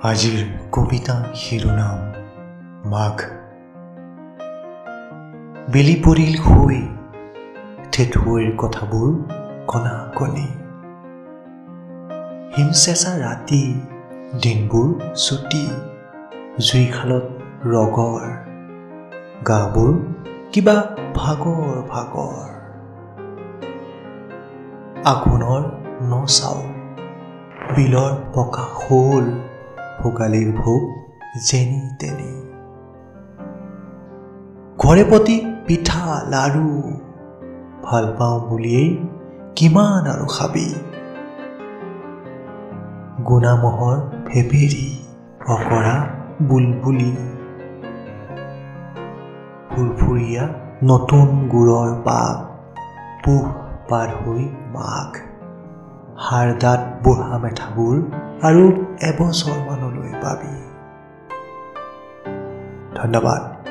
আজিৰ কবিতা শিৰোনাম মাঘ। বেলি পৰিল শুই ঠেঠুৱৈৰ কথাবোৰ কণা কণি। হিমচেঁচা ৰাতি দিনবোৰ চুটি, জুইশালত ৰগৰ গাবোৰ কিবা ভাগৰ ভাগৰ। আঘোণৰ নচাউল বিলৰ পকা শোল, ভোগালীৰ ভোগ যেনি তেনি। ঘৰে প্ৰতি পিঠা লাৰু, ভাল পাওঁ বুলিয়েই কিমান আৰু খাবি। গুণামহৰ ভেবেৰী অকৰা বুলবুলি, ফুৰফুৰীয়া নতুন গুড়ৰ পাক, পুহ পাৰ হৈ মাঘ। হাড়দাঁত বুঢ়া মেঠাবোৰ আৰু এবছৰমানলৈ পাবি। ধন্যবাদ।